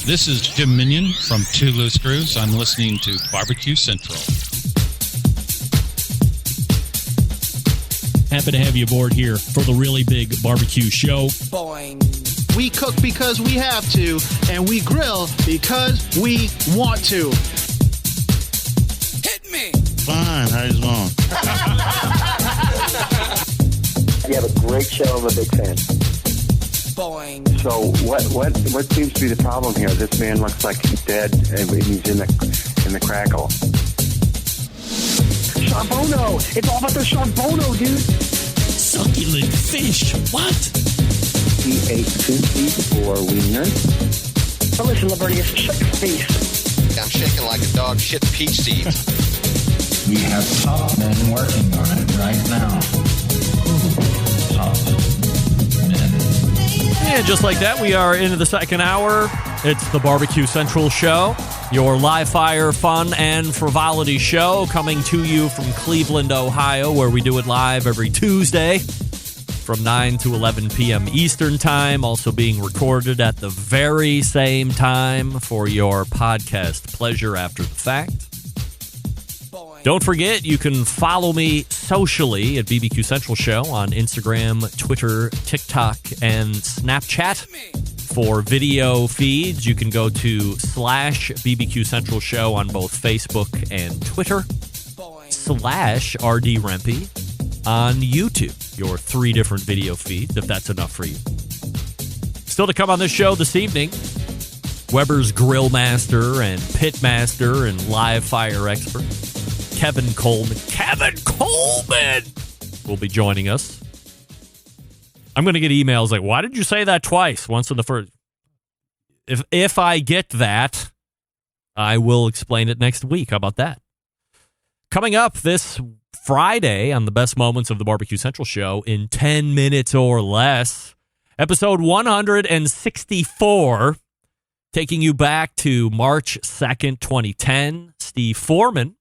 This is Jim Minion from Two Loose Screws. I'm listening to BBQ Central. Happy to have you aboard here for the really big barbecue show. Boing. We cook because we have to, and we grill because we want to. Hit me! Fine, how's it going? You have a great show. I'm a big fan. Boing. So what seems to be the problem here? This man looks like he's dead and he's in the crackle. Charbono! It's all about the Charbono, dude! Succulent fish! What? He ate 2 feet or wiener. Now listen, Lavernius, shut your face. I'm shaking like a dog shit peach seeds. We have top men working on it right now. Top men. And just like that, we are into the second hour. It's the Barbecue Central Show, your live fire, fun, and frivolity show coming to you from Cleveland, Ohio, where we do it live every Tuesday from 9 to 11 p.m. Eastern Time, also being recorded at the very same time for your podcast pleasure after the fact. Don't forget, you can follow me socially at BBQ Central Show on Instagram, Twitter, TikTok, and Snapchat. For video feeds, you can go to /BBQ Central Show on both Facebook and Twitter, /RD Rempe on YouTube. Your 3 different video feeds, if that's enough for you. Still to come on this show this evening, Weber's Grill Master and Pit Master and live fire expert, Kevin Kolman. Kevin Kolman will be joining us. I'm going to get emails like, why did you say that twice? Once in the first. If I get that, I will explain it next week. How about that? Coming up this Friday on the best moments of the Barbecue Central Show in 10 minutes or less, episode 164, taking you back to March 2nd, 2010. Steve Foreman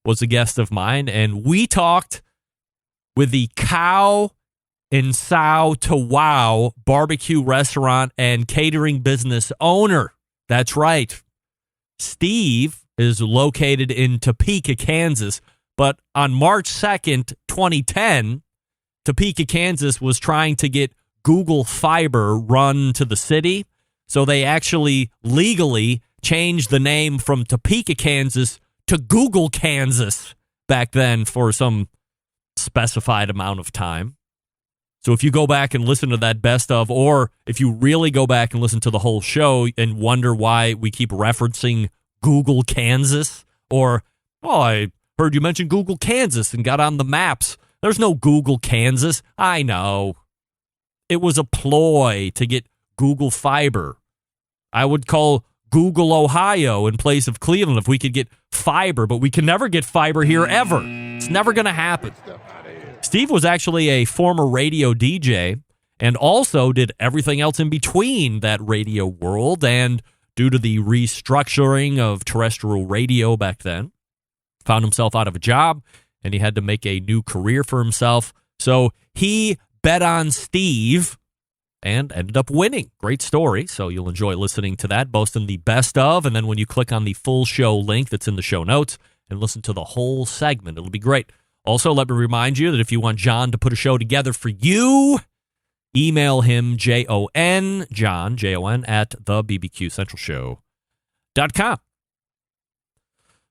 was a guest of mine, and we talked with the Cow in Sow to Wow barbecue restaurant and catering business owner. That's right. Steve is located in Topeka, Kansas, but on March 2nd, 2010, Topeka, Kansas was trying to get Google Fiber run to the city, so they actually legally changed the name from Topeka, Kansas to Google, Kansas back then for some specified amount of time. So if you go back and listen to that best of, or if you really go back and listen to the whole show and wonder why we keep referencing Google, Kansas, or, oh, I heard you mention Google, Kansas and got on the maps. There's no Google, Kansas. I know. It was a ploy to get Google Fiber. I would call Google, Ohio in place of Cleveland if we could get fiber, but we can never get fiber here ever. It's never going to happen. Steve was actually a former radio DJ and also did everything else in between that radio world. And due to the restructuring of terrestrial radio back then, found himself out of a job and he had to make a new career for himself. So he bet on Steve and ended up winning. Great story. So you'll enjoy listening to that, boasting the best of. And then when you click on the full show link that's in the show notes and listen to the whole segment, it'll be great. Also, let me remind you that if you want John to put a show together for you, email him, John, Jon, at thebbqcentralshow.com.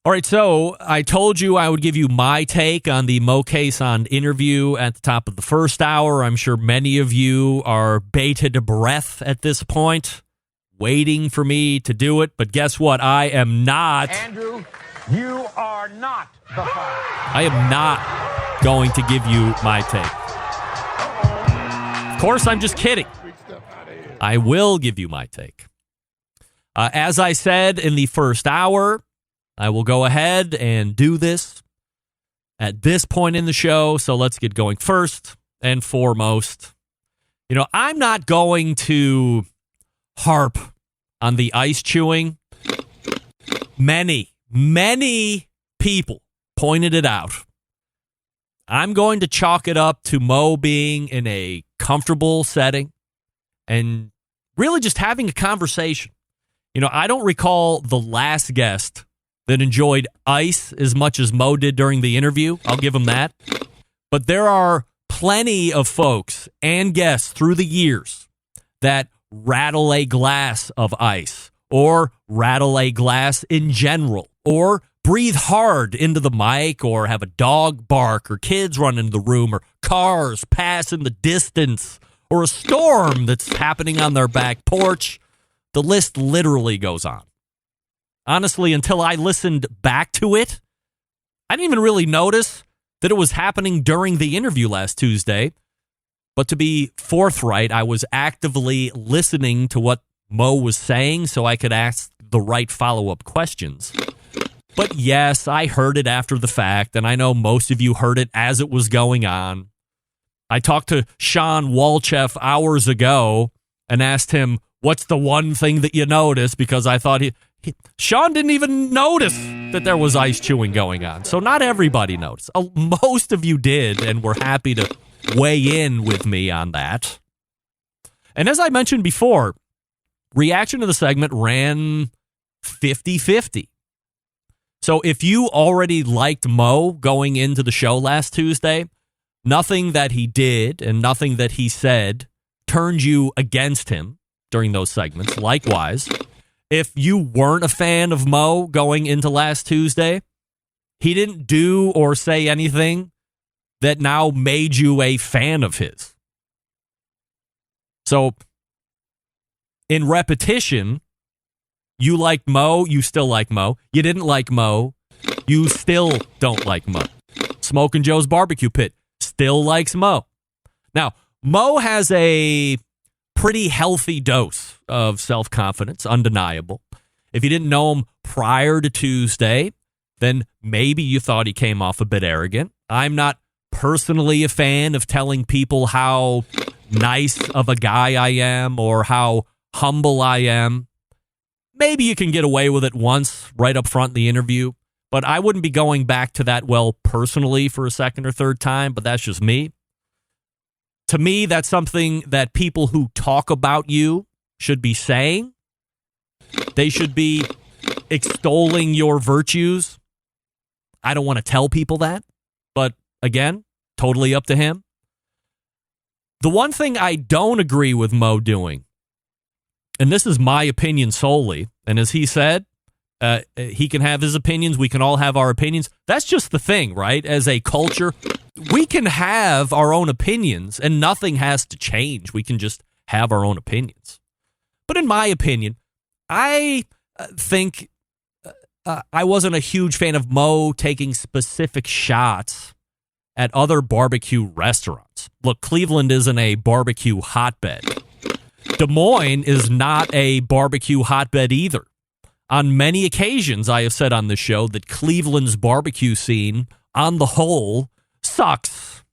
All right, so I told you I would give you my take on the Mo Cason interview at the top of the first hour. I'm sure many of you are bated breath at this point, waiting for me to do it. But guess what? I am not. Andrew, you are not the father. I am not going to give you my take. Of course, I'm just kidding. I will give you my take. As I said in the first hour, I will go ahead and do this at this point in the show, so let's get going. First and foremost, I'm not going to harp on the ice chewing. Many people pointed it out. I'm going to chalk it up to Mo being in a comfortable setting and really just having a conversation. I don't recall the last guest that enjoyed ice as much as Mo did during the interview. I'll give him that. But there are plenty of folks and guests through the years that rattle a glass of ice or rattle a glass in general or breathe hard into the mic or have a dog bark or kids run into the room or cars pass in the distance or a storm that's happening on their back porch. The list literally goes on. Honestly, until I listened back to it, I didn't even really notice that it was happening during the interview last Tuesday. But to be forthright, I was actively listening to what Mo was saying so I could ask the right follow-up questions. But yes, I heard it after the fact, and I know most of you heard it as it was going on. I talked to Sean Walchef hours ago and asked him, what's the one thing that you noticed? Because I thought Sean didn't even notice that there was ice chewing going on. So not everybody noticed. Most of you did and were happy to weigh in with me on that. And as I mentioned before, reaction to the segment ran 50-50. So if you already liked Mo going into the show last Tuesday, nothing that he did and nothing that he said turned you against him during those segments. Likewise, if you weren't a fan of Mo going into last Tuesday, he didn't do or say anything that now made you a fan of his. So, in repetition, you liked Mo, you still like Mo. You didn't like Mo, you still don't like Mo. Smokin' Joe's Barbecue Pit still likes Mo. Now, Mo has a pretty healthy dose of self-confidence, undeniable. If you didn't know him prior to Tuesday, then maybe you thought he came off a bit arrogant. I'm not personally a fan of telling people how nice of a guy I am or how humble I am. Maybe you can get away with it once right up front in the interview, but I wouldn't be going back to that well personally for a second or third time, but that's just me. To me, that's something that people who talk about you should be saying. They should be extolling your virtues. I don't want to tell people that, but again, totally up to him. The one thing I don't agree with Mo doing, and this is my opinion solely, and as he said, he can have his opinions, we can all have our opinions. That's just the thing, right? As a culture, we can have our own opinions, and nothing has to change. We can just have our own opinions. But in my opinion, I think I wasn't a huge fan of Mo taking specific shots at other barbecue restaurants. Look, Cleveland isn't a barbecue hotbed. Des Moines is not a barbecue hotbed either. On many occasions, I have said on the show that Cleveland's barbecue scene, on the whole, sucks.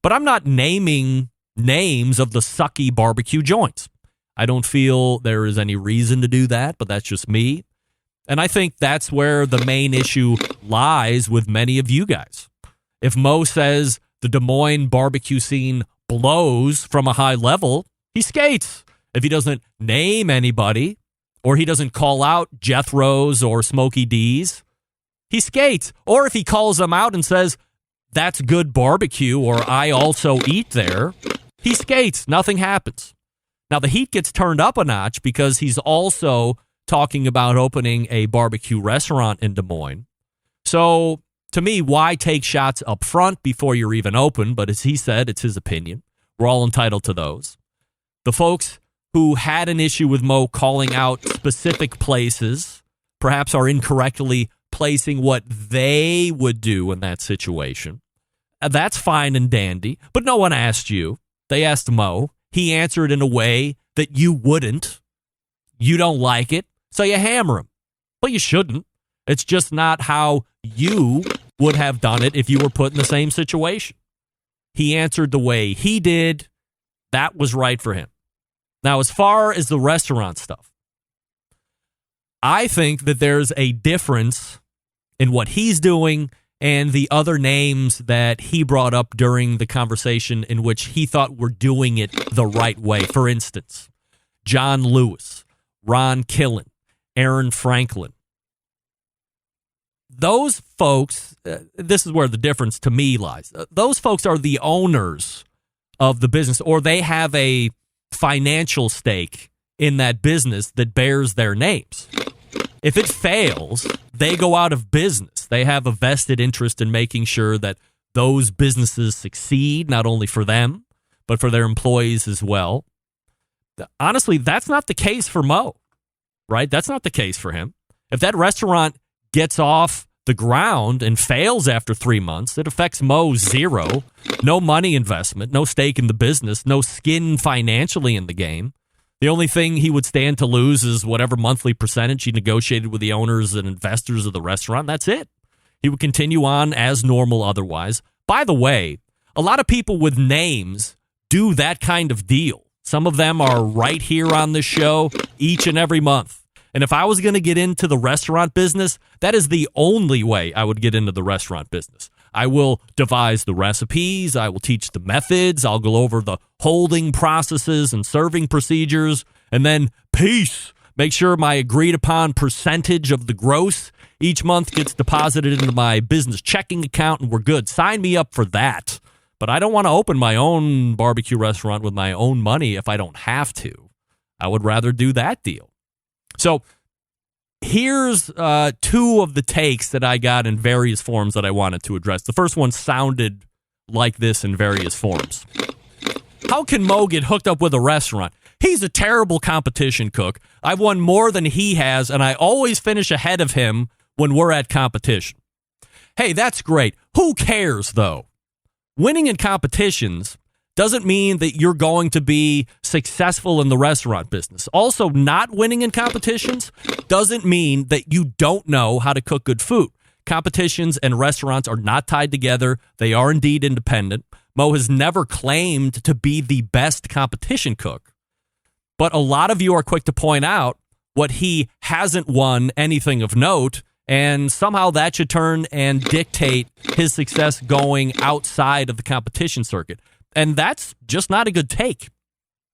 But I'm not naming names of the sucky barbecue joints. I don't feel there is any reason to do that, but that's just me. And I think that's where the main issue lies with many of you guys. If Mo says the Des Moines barbecue scene blows from a high level, he skates. If he doesn't name anybody, or he doesn't call out Jethro's or Smokey D's, he skates. Or if he calls them out and says, that's good barbecue, or I also eat there, he skates. Nothing happens. Now, the heat gets turned up a notch because he's also talking about opening a barbecue restaurant in Des Moines. So, to me, why take shots up front before you're even open? But as he said, it's his opinion. We're all entitled to those. The folks who had an issue with Mo calling out specific places perhaps are incorrectly placing what they would do in that situation. That's fine and dandy, but no one asked you. They asked Mo. He answered in a way that you wouldn't. You don't like it, so you hammer him. But you shouldn't. It's just not how you would have done it if you were put in the same situation. He answered the way he did. That was right for him. Now, as far as the restaurant stuff, I think that there's a difference in what he's doing and the other names that he brought up during the conversation in which he thought were doing it the right way. For instance, John Lewis, Ron Killen, Aaron Franklin. Those folks, this is where the difference to me lies. Those folks are the owners of the business, or they have a financial stake in that business that bears their names. If it fails, they go out of business. They have a vested interest in making sure that those businesses succeed, not only for them, but for their employees as well. Honestly, that's not the case for Mo, right? That's not the case for him. If that restaurant gets off the ground and fails after 3 months, it affects Mo zero. No money investment, no stake in the business, no skin financially in the game. The only thing he would stand to lose is whatever monthly percentage he negotiated with the owners and investors of the restaurant. That's it. He would continue on as normal otherwise. By the way, a lot of people with names do that kind of deal. Some of them are right here on this show each and every month. And if I was going to get into the restaurant business, that is the only way I would get into the restaurant business. I will devise the recipes. I will teach the methods. I'll go over the holding processes and serving procedures. And then peace. Make sure my agreed upon percentage of the gross each month gets deposited into my business checking account, and we're good. Sign me up for that. But I don't want to open my own barbecue restaurant with my own money if I don't have to. I would rather do that deal. So here's two of the takes that I got in various forms that I wanted to address. The first one sounded like this in various forms. How can Mo get hooked up with a restaurant? He's a terrible competition cook. I've won more than he has, and I always finish ahead of him when we're at competition. Hey, that's great. Who cares, though? Winning in competitions doesn't mean that you're going to be successful in the restaurant business. Also, not winning in competitions doesn't mean that you don't know how to cook good food. Competitions and restaurants are not tied together. They are indeed independent. Mo has never claimed to be the best competition cook. But a lot of you are quick to point out what he hasn't won anything of note, and somehow that should turn and dictate his success going outside of the competition circuit. And that's just not a good take.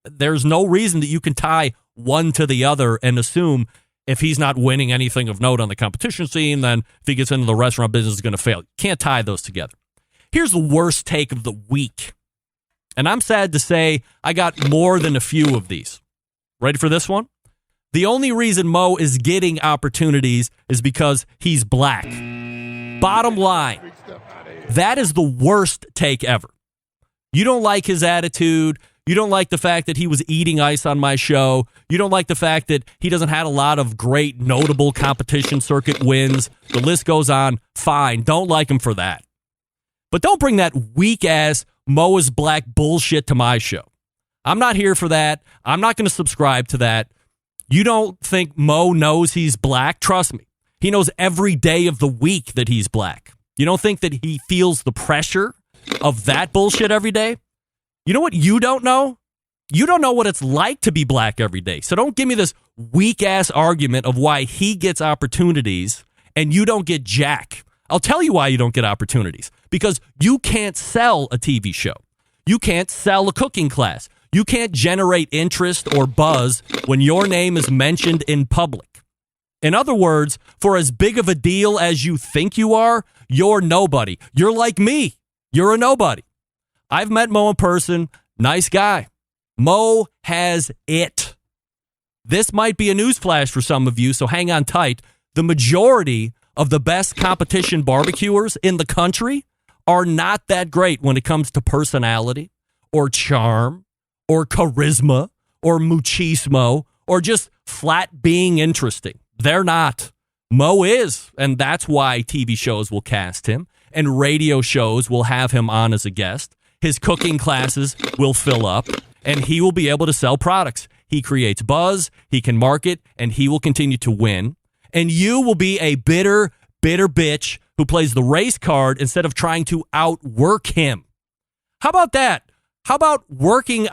There's no reason that you can tie one to the other and assume if he's not winning anything of note on the competition scene, then if he gets into the restaurant business, he's going to fail. You can't tie those together. Here's the worst take of the week. And I'm sad to say I got more than a few of these. Ready for this one? The only reason Mo is getting opportunities is because he's black. Bottom line, that is the worst take ever. You don't like his attitude. You don't like the fact that he was eating ice on my show. You don't like the fact that he doesn't have a lot of great, notable competition circuit wins. The list goes on. Fine. Don't like him for that. But don't bring that weak-ass Mo is black bullshit to my show. I'm not here for that. I'm not going to subscribe to that. You don't think Mo knows he's black? Trust me. He knows every day of the week that he's black. You don't think that he feels the pressure of that bullshit every day? You know what you don't know? You don't know what it's like to be black every day. So don't give me this weak-ass argument of why he gets opportunities and you don't get jack. I'll tell you why you don't get opportunities. Because you can't sell a TV show. You can't sell a cooking class. You can't generate interest or buzz when your name is mentioned in public. In other words, for as big of a deal as you think you are, you're nobody. You're like me. You're a nobody. I've met Mo in person. Nice guy. Mo has it. This might be a newsflash for some of you, so hang on tight. The majority of the best competition barbecuers in the country are not that great when it comes to personality or charm or charisma or machismo or just flat being interesting. They're not. Mo is, and that's why TV shows will cast him. And radio shows will have him on as a guest. His cooking classes will fill up, and he will be able to sell products. He creates buzz, he can market, and he will continue to win. And you will be a bitter bitch who plays the race card instead of trying to outwork him. How about that? How about working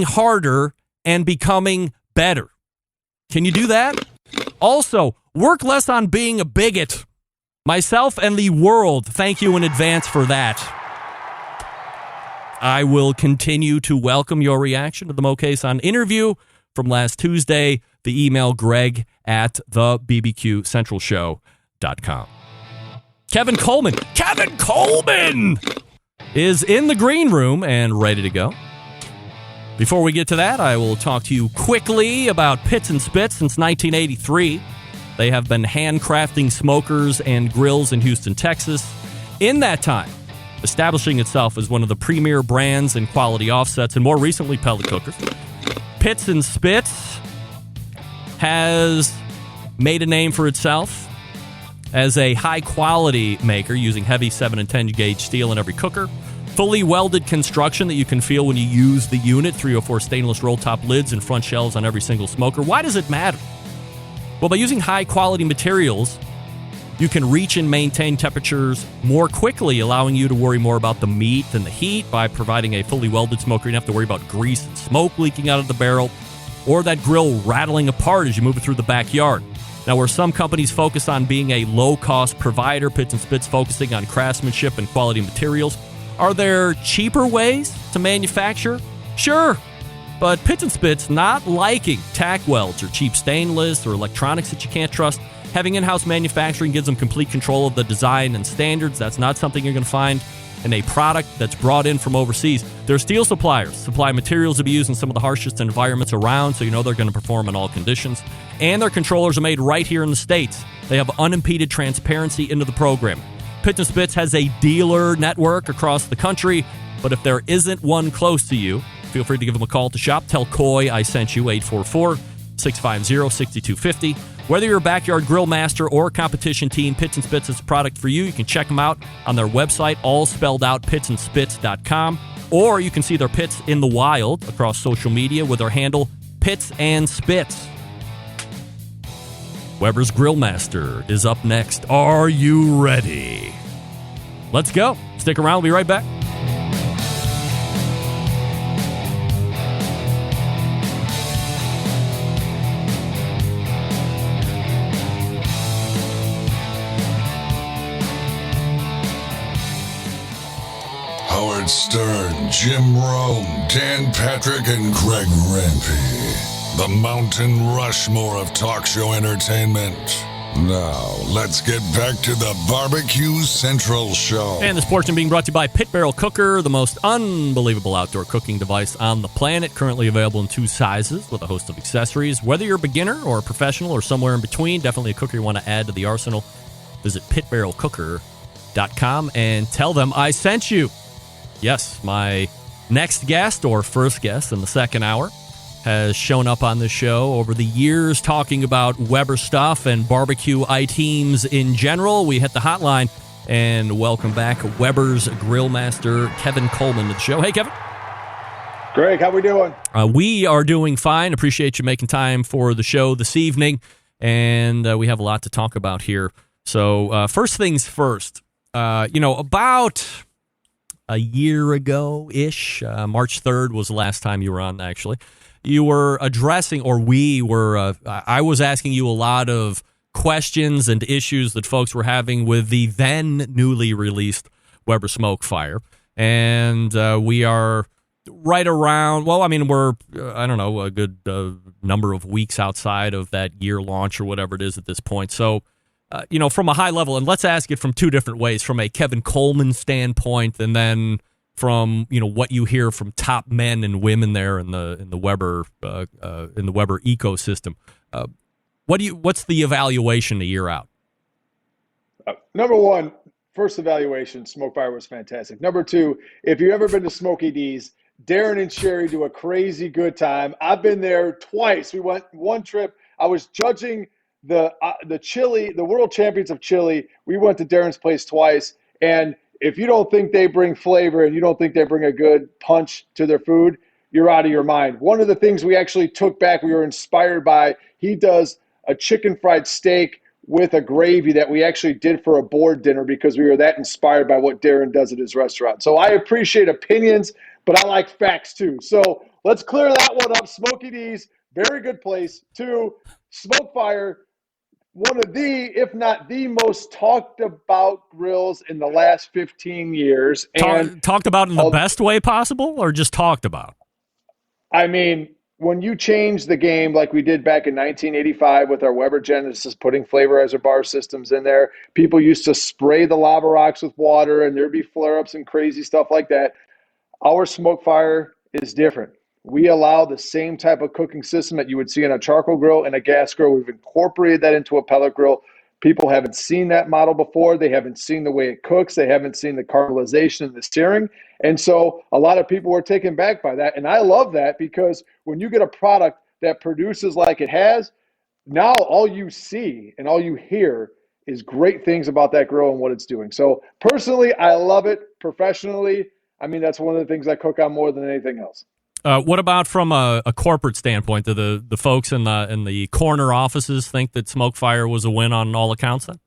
harder and becoming better? Can you do that? Also, work less on being a bigot. Myself and the world, thank you in advance for that. I will continue to welcome your reaction to the Mo Cason interview from last Tuesday. The email, greg at thebbqcentralshow.com. Kevin Kolman is in the green room and ready to go. Before we get to that, I will talk to you quickly about Pits and Spits. Since 1983, they have been handcrafting smokers and grills in Houston, Texas. In that time, establishing itself as one of the premier brands in quality offsets and more recently pellet cookers. Pits and Spits has made a name for itself as a high-quality maker using heavy 7 and 10 gauge steel in every cooker. Fully welded construction that you can feel when you use the unit. 304 stainless roll-top lids and front shelves on every single smoker. Why does it matter? Well, by using high-quality materials, you can reach and maintain temperatures more quickly, allowing you to worry more about the meat than the heat. By providing a fully welded smoker, you don't have to worry about grease and smoke leaking out of the barrel or that grill rattling apart as you move it through the backyard. Now, where some companies focus on being a low-cost provider, Pits and Spits focusing on craftsmanship and quality materials. Are there cheaper ways to manufacture? Sure. But Pits and Spits not liking tack welds or cheap stainless or electronics that you can't trust. Having in-house manufacturing gives them complete control of the design and standards. That's not something you're going to find in a product that's brought in from overseas. Their steel suppliers supply materials to be used in some of the harshest environments around, so you know they're going to perform in all conditions. And their controllers are made right here in the States. They have unimpeded transparency into the program. Pits and Spits has a dealer network across the country, but if there isn't one close to you, feel free to give them a call to shop. Tell Coy I sent you, 844-650-6250. Whether you're a backyard grill master or a competition team, Pits and Spits is a product for you. You can check them out on their website, all spelled out, pitsandspits.com. Or you can see their pits in the wild across social media with their handle, Pits and Spits. Weber's Grill Master is up next. Are you ready? Let's go. Stick around. We'll be right back. Howard Stern, Jim Rome, Dan Patrick, and Greg Rempe. The Mountain Rushmore of talk show entertainment. Now, let's get back to the BBQ Central Show. And this portion being brought to you by Pit Barrel Cooker, the most unbelievable outdoor cooking device on the planet. Currently available in 2 sizes with a host of accessories. Whether you're a beginner or a professional or somewhere in between, definitely a cooker you want to add to the arsenal. Visit pitbarrelcooker.com and tell them I sent you. Yes, my next guest, or first guest in the second hour, has shown up on this show over the years talking about Weber stuff and barbecue items in general. We hit the hotline and welcome back Weber's Grill Master, Kevin Kolman, to the show. Hey, Kevin. Greg, how we doing? We are doing fine. Appreciate you making time for the show this evening, and we have a lot to talk about here. So first things first, about a year ago-ish, March 3rd was the last time you were on, actually. You were addressing, or I was asking you a lot of questions and issues that folks were having with the then newly released Weber Smoke Fire. And we are right around, we're, a good number of weeks outside of that year launch or whatever it is at this point. So, from a high level, and let's ask it from 2 different ways, from a Kevin Kolman standpoint, and then from what you hear from top men and women there in the Weber ecosystem. What's the evaluation a year out? Number one, first evaluation, Smoke Fire was fantastic. Number 2, if you've ever been to Smoky D's, Darren and Sherry do a crazy good time. I've been there twice. We went one trip. I was judging the chili, the world champions of chili. We went to Darren's place twice, and if you don't think they bring flavor and you don't think they bring a good punch to their food, you're out of your mind. One of the things we actually took back, we were inspired by, he does a chicken fried steak with a gravy that we actually did for a board dinner because we were that inspired by what Darren does at his restaurant. So I appreciate opinions, but I like facts too. So let's clear that one up. Smoky D's, very good place. 2, Smoke Fire, one of the, if not the most talked about grills in the last 15 years. And talked about in the best way possible, or just talked about? I mean, when you change the game like we did back in 1985 with our Weber Genesis, putting flavorizer bar systems in there, people used to spray the lava rocks with water and there'd be flare-ups and crazy stuff like that. Our smoke fire is different. We allow the same type of cooking system that you would see in a charcoal grill and a gas grill. We've incorporated that into a pellet grill. People haven't seen that model before. They haven't seen the way it cooks. They haven't seen the caramelization and the searing. And so a lot of people were taken back by that. And I love that, because when you get a product that produces like it has, now all you see and all you hear is great things about that grill and what it's doing. So personally, I love it. Professionally, I mean, that's one of the things I cook on more than anything else. What about from a corporate standpoint? Do the folks in the corner offices think that smoke fire was a win on all accounts then?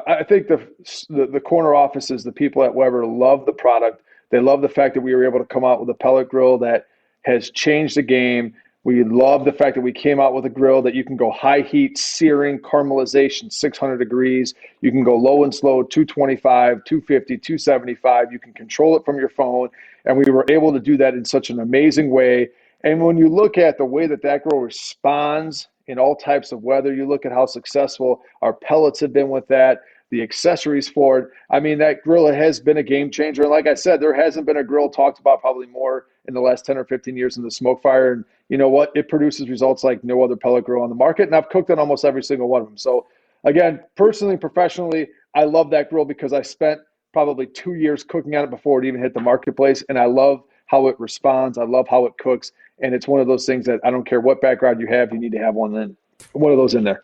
I think the corner offices, the people at Weber, love the product. They love the fact that we were able to come out with a pellet grill that has changed the game. We love the fact that we came out with a grill that you can go high heat, searing, caramelization, 600 degrees. You can go low and slow, 225, 250, 275. You can control it from your phone. And we were able to do that in such an amazing way. And when you look at the way that grill responds in all types of weather, you look at how successful our pellets have been with that, the accessories for it. I mean, that grill has been a game changer. And like I said, there hasn't been a grill talked about probably more in the last 10 or 15 years than the smoke fire. And you know what? It produces results like no other pellet grill on the market. And I've cooked on almost every single one of them. So again, personally, professionally, I love that grill because I spent probably 2 years cooking on it before it even hit the marketplace. And I love how it responds. I love how it cooks. And it's one of those things that I don't care what background you have, you need to have one of those in there.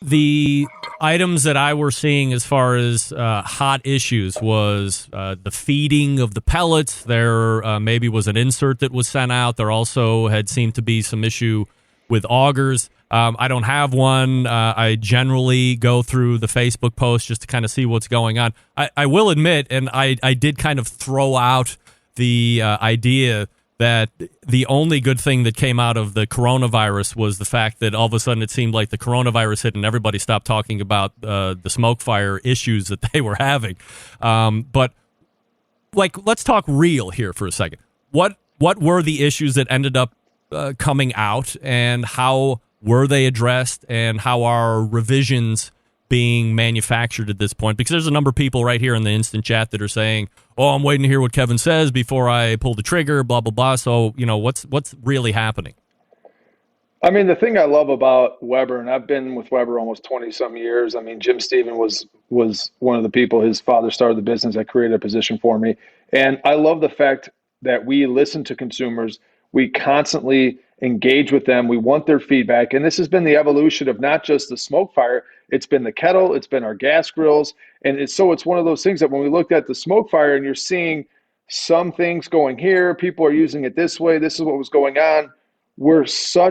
The items that I were seeing as far as hot issues was the feeding of the pellets. There maybe was an insert that was sent out. There also had seemed to be some issue with augers. I don't have one. I generally go through the Facebook post just to kind of see what's going on. I will admit, and I did kind of throw out the idea that the only good thing that came out of the coronavirus was the fact that all of a sudden it seemed like the coronavirus hit and everybody stopped talking about the smoke fire issues that they were having. But like, let's talk real here for a second. What were the issues that ended up coming out, and how were they addressed, and how are revisions being manufactured at this point? Because there's a number of people right here in the instant chat that are saying, oh, I'm waiting to hear what Kevin says before I pull the trigger, blah, blah, blah. So, you know, what's really happening? I mean, the thing I love about Weber, and I've been with Weber almost 20-some years. I mean, Jim Stephen was one of the people, his father started the business that created a position for me. And I love the fact that we listen to consumers. We constantly engage with them. We want their feedback. And this has been the evolution of not just the smoke fire. It's been the kettle. It's been our gas grills. And it's one of those things that when we looked at the smoke fire and you're seeing some things going here, people are using it this way, this is what was going on. The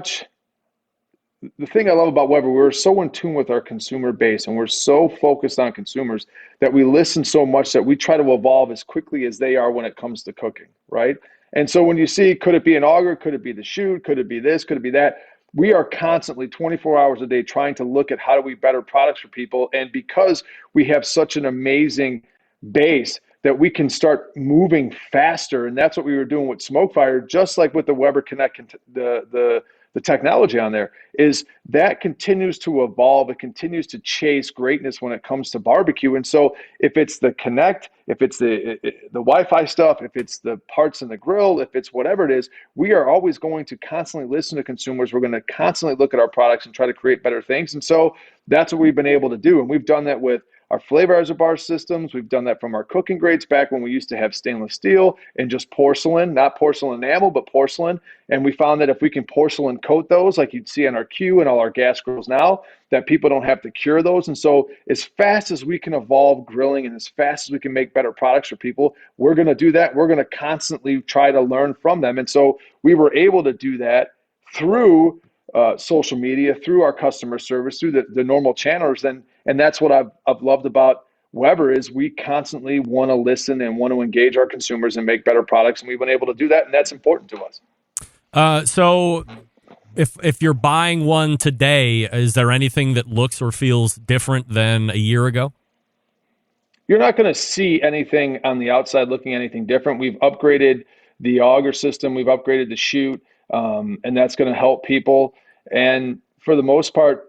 thing I love about Weber, we're so in tune with our consumer base, and we're so focused on consumers that we listen so much that we try to evolve as quickly as they are when it comes to cooking, right? And so when you see, could it be an auger? Could it be the chute? Could it be this? Could it be that? We are constantly 24 hours a day trying to look at how do we better products for people. And because we have such an amazing base that we can start moving faster. And that's what we were doing with smoke fire, just like with the Weber Connect, the technology on there, is that continues to evolve. It continues to chase greatness when it comes to barbecue. And so if it's the Connect, if it's the Wi-Fi stuff, if it's the parts in the grill, if it's whatever it is, we are always going to constantly listen to consumers. We're going to constantly look at our products and try to create better things. And so that's what we've been able to do. And we've done that with our flavorizer bar systems. We've done that from our cooking grades back when we used to have stainless steel and just porcelain, not porcelain enamel, but porcelain. And we found that if we can porcelain coat those, like you'd see on our Q and all our gas grills now, that people don't have to cure those. And so as fast as we can evolve grilling and as fast as we can make better products for people, we're going to do that. We're going to constantly try to learn from them. And so we were able to do that through social media, through our customer service, through the normal channels. And that's what I've loved about Weber, is we constantly want to listen and want to engage our consumers and make better products. And we've been able to do that. And that's important to us. So if you're buying one today, is there anything that looks or feels different than a year ago? You're not going to see anything on the outside looking anything different. We've upgraded the auger system. We've upgraded the chute, and that's going to help people. And for the most part,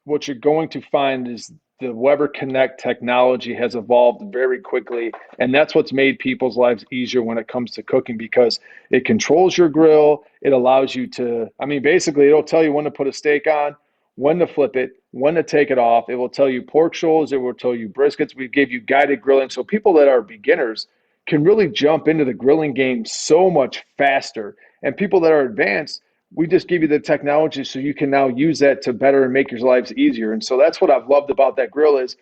what you're going to find is the Weber Connect technology has evolved very quickly, and that's what's made people's lives easier when it comes to cooking, because it controls your grill. It allows you to, basically it'll tell you when to put a steak on, when to flip it, when to take it off. It will tell you pork shoals. It will tell you briskets. We give you guided grilling. So people that are beginners can really jump into the grilling game so much faster. And people that are advanced, we just give you the technology so you can now use that to better and make your lives easier. And so that's what I've loved about that grill is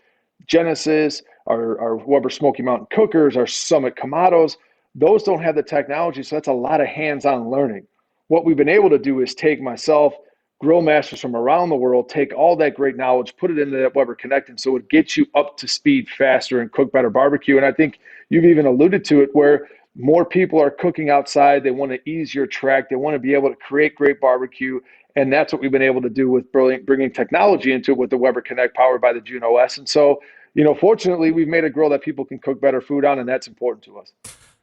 Genesis, our Weber Smoky Mountain cookers, our Summit Kamados. Those don't have the technology, so that's a lot of hands-on learning. What we've been able to do is take myself, grill masters from around the world, take all that great knowledge, put it into that Weber Connect, and so it gets you up to speed faster and cook better barbecue. And I think you've even alluded to it where more people are cooking outside. They want to ease your track. They want to be able to create great barbecue. And that's what we've been able to do with bringing technology into it with the Weber Connect powered by the Juno S. And so, fortunately, we've made a grill that people can cook better food on, and that's important to us.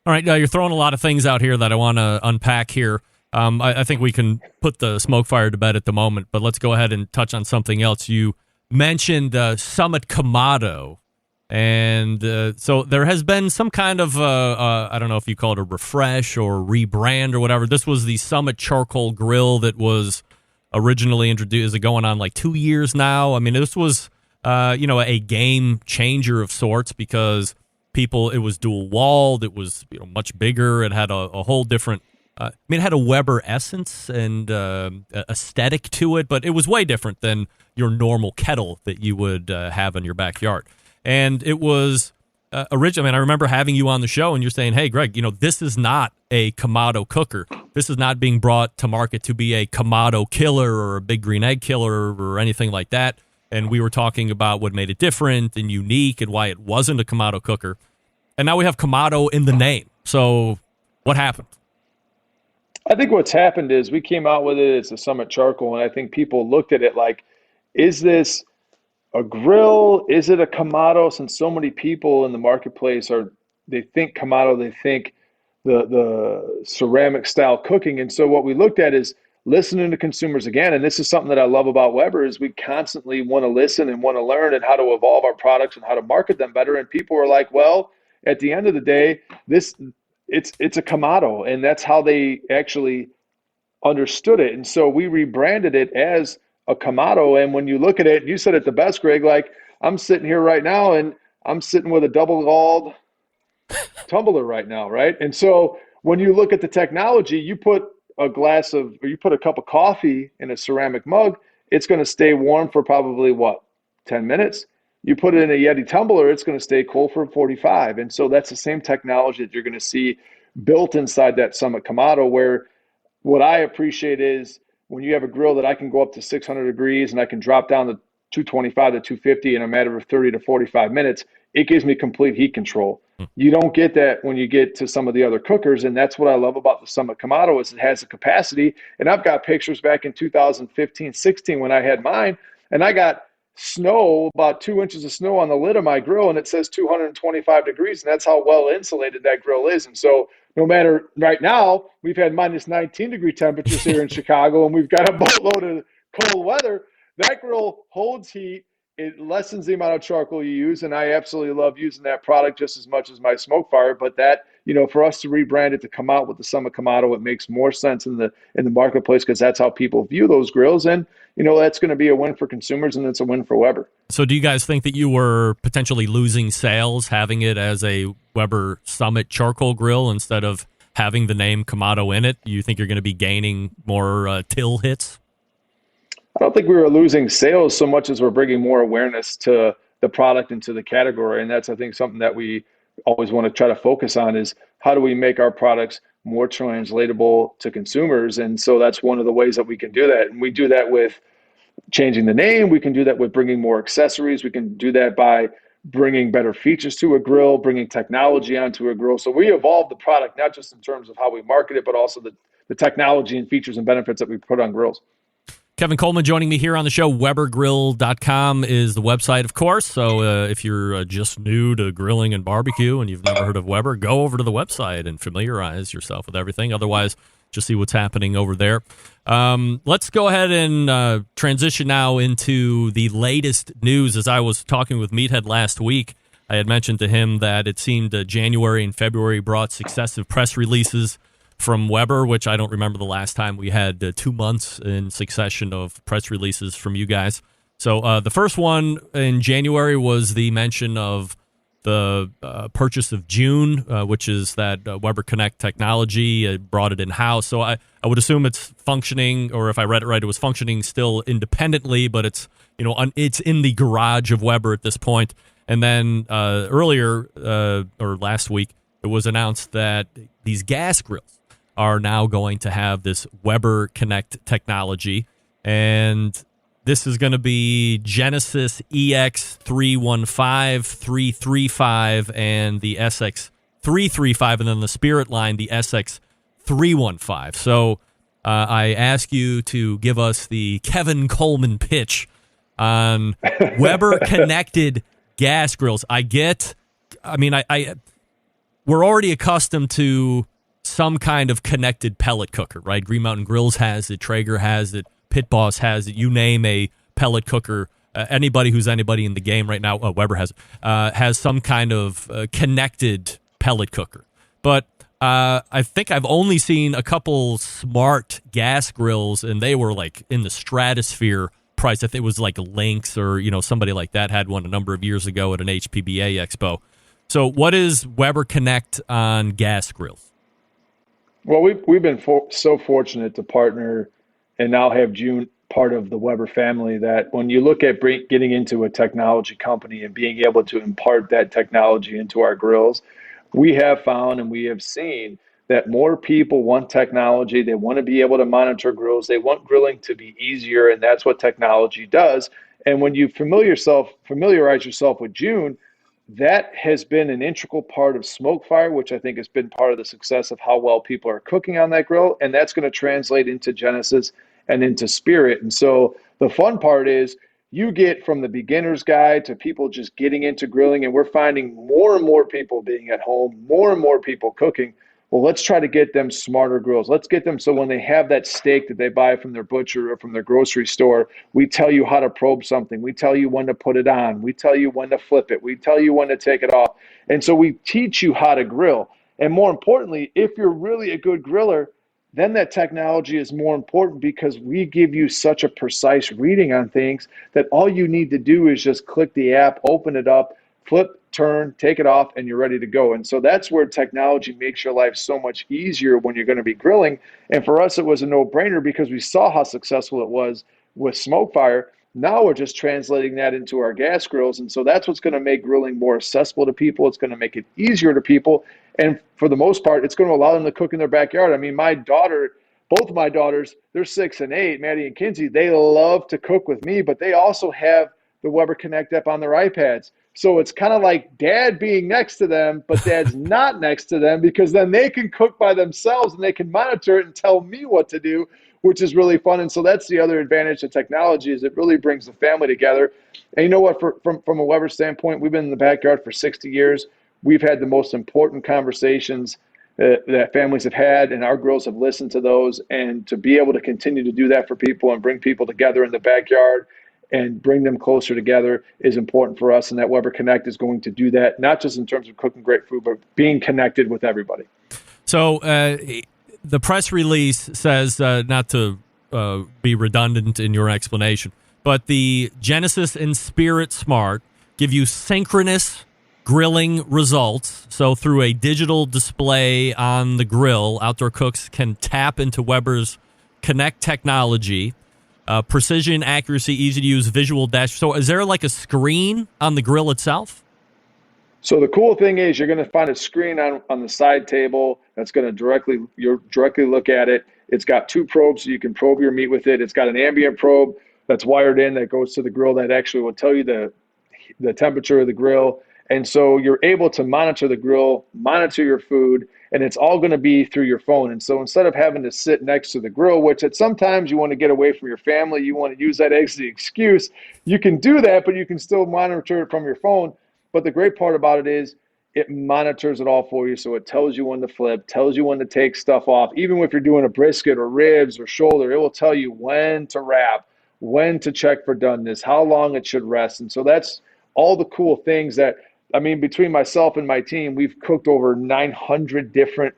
All right, you're throwing a lot of things out here that I want to unpack here. I think we can put the smoke fire to bed at the moment, but let's go ahead and touch on something else. You mentioned Summit Kamado. And so there has been some kind of, I don't know if you call it a refresh or rebrand or whatever. This was the Summit Charcoal Grill that was originally introduced. Is it going on like 2 years now? This was, a game changer of sorts because it was dual walled. It was much bigger. It had a whole different, it had a Weber essence and aesthetic to it, but it was way different than your normal kettle that you would have in your backyard. And it was originally, I remember having you on the show and you're saying, hey, Greg, this is not a Kamado cooker. This is not being brought to market to be a Kamado killer or a big green egg killer or anything like that. And we were talking about what made it different and unique and why it wasn't a Kamado cooker. And now we have Kamado in the name. So what happened? I think what's happened is we came out with it as a Summit Charcoal, and I think people looked at it like, is this a grill? Is it a Kamado? Since so many people in the marketplace they think Kamado, they think the ceramic style cooking. And so what we looked at is listening to consumers again. And this is something that I love about Weber is we constantly want to listen and want to learn and how to evolve our products and how to market them better. And people were like, well, at the end of the day, it's a Kamado, and that's how they actually understood it. And so we rebranded it as a Kamado. And when you look at it, you said it the best, Greg, like I'm sitting here right now and I'm sitting with a double walled tumbler right now, right? And so when you look at the technology, you put a cup of coffee in a ceramic mug, it's going to stay warm for probably 10 minutes. You put it in a Yeti tumbler, it's going to stay cool for 45. And so that's the same technology that you're going to see built inside that Summit Kamado, where what I appreciate is when you have a grill that I can go up to 600 degrees and I can drop down to 225 to 250 in a matter of 30 to 45 minutes, it gives me complete heat control. You don't get that when you get to some of the other cookers, and that's what I love about the Summit Kamado is it has the capacity. And I've got pictures back in 2015, 16 when I had mine, and I got snow, about 2 inches of snow on the lid of my grill, and it says 225 degrees, and that's how well insulated that grill is. And so no matter right now, we've had minus 19 degree temperatures here in Chicago, and we've got a boatload of cold weather. That grill holds heat. It lessens the amount of charcoal you use, and I absolutely love using that product just as much as my smoke fire. But that, for us to rebrand it to come out with the Summit Kamado, it makes more sense in the marketplace because that's how people view those grills, and that's going to be a win for consumers, and it's a win for Weber. So, do you guys think that you were potentially losing sales having it as a Weber Summit Charcoal grill instead of having the name Kamado in it? You think you're going to be gaining more till hits? I don't think we were losing sales so much as we're bringing more awareness to the product and to the category. And that's, I think, something that we always want to try to focus on is how do we make our products more translatable to consumers? And so that's one of the ways that we can do that. And we do that with changing the name. We can do that with bringing more accessories. We can do that by bringing better features to a grill, bringing technology onto a grill. So we evolve the product, not just in terms of how we market it, but also the technology and features and benefits that we put on grills. Kevin Kolman joining me here on the show. WeberGrill.com is the website, of course. So if you're just new to grilling and barbecue and you've never heard of Weber, go over to the website and familiarize yourself with everything. Otherwise, just see what's happening over there. Let's go ahead and transition now into the latest news. As I was talking with Meathead last week, I had mentioned to him that it seemed January and February brought successive press releases from Weber, which I don't remember the last time we had 2 months in succession of press releases from you guys. So the first one in January was the mention of the purchase of June, which is that Weber Connect technology, brought it in-house. So I would assume it's functioning, or if I read it right, it was functioning still independently, but it's it's in the garage of Weber at this point. And then earlier, or last week, it was announced that these gas grills are now going to have this Weber Connect technology, and this is going to be Genesis EX315, 335, and the SX335, and then the Spirit line, the SX315. So I ask you to give us the Kevin Kolman pitch on Weber connected gas grills. We're already accustomed to some kind of connected pellet cooker, right? Green Mountain Grills has it, Traeger has it, Pit Boss has it. You name a pellet cooker, anybody who's anybody in the game right now, Weber has some kind of connected pellet cooker. But I think I've only seen a couple smart gas grills, and they were like in the stratosphere price. I think it was like Lynx or somebody like that had one a number of years ago at an HPBA expo. So what is Weber Connect on gas grills? Well, we've been so fortunate to partner and now have June part of the Weber family that when you look at getting into a technology company and being able to impart that technology into our grills, we have found and we have seen that more people want technology. They want to be able to monitor grills. They want grilling to be easier, and that's what technology does. And when you familiarize yourself with June, that has been an integral part of Smokefire, which I think has been part of the success of how well people are cooking on that grill. And that's going to translate into Genesis and into Spirit. And so the fun part is you get from the beginner's guide to people just getting into grilling, and we're finding more and more people being at home, more and more people cooking. Well, let's try to get them smarter grills. Let's get them so when they have that steak that they buy from their butcher or from their grocery store, we tell you how to probe something. We tell you when to put it on. We tell you when to flip it. We tell you when to take it off. And so we teach you how to grill. And more importantly, if you're really a good griller, then that technology is more important because we give you such a precise reading on things that all you need to do is just click the app, open it up, flip, turn, take it off, and you're ready to go. And so that's where technology makes your life so much easier when you're going to be grilling. And for us, it was a no-brainer because we saw how successful it was with Smokefire. Now we're just translating that into our gas grills. And so that's what's going to make grilling more accessible to people. It's going to make it easier to people. And for the most part, it's going to allow them to cook in their backyard. I mean, both of my daughters, they're 6 and 8, Maddie and Kinsey, they love to cook with me, but they also have the Weber Connect app on their iPads. So it's kind of like dad being next to them, but dad's not next to them because then they can cook by themselves and they can monitor it and tell me what to do, which is really fun. And so that's the other advantage of technology is it really brings the family together. And you know what, from a Weber standpoint, we've been in the backyard for 60 years. We've had the most important conversations that families have had, and our grills have listened to those. And to be able to continue to do that for people and bring people together in the backyard and bring them closer together is important for us. And that Weber Connect is going to do that, not just in terms of cooking great food, but being connected with everybody. So the press release says, not to be redundant in your explanation, but the Genesis and Spirit Smart give you synchronous grilling results. So through a digital display on the grill, outdoor cooks can tap into Weber's Connect technology. Precision, accuracy, easy to use, visual dash. So is there like a screen on the grill itself? So the cool thing is you're going to find a screen on the side table that's going to directly look at it. It's got 2 probes so you can probe your meat with it. It's got an ambient probe that's wired in that goes to the grill that actually will tell you the temperature of the grill. And so you're able to monitor the grill, monitor your food, and it's all going to be through your phone. And so instead of having to sit next to the grill, which at sometimes you want to get away from your family, you want to use that as the excuse, you can do that, but you can still monitor it from your phone. But the great part about it is it monitors it all for you. So it tells you when to flip, tells you when to take stuff off. Even if you're doing a brisket or ribs or shoulder, it will tell you when to wrap, when to check for doneness, how long it should rest. And so that's all the cool things that, I mean, between myself and my team, we've cooked over 900 different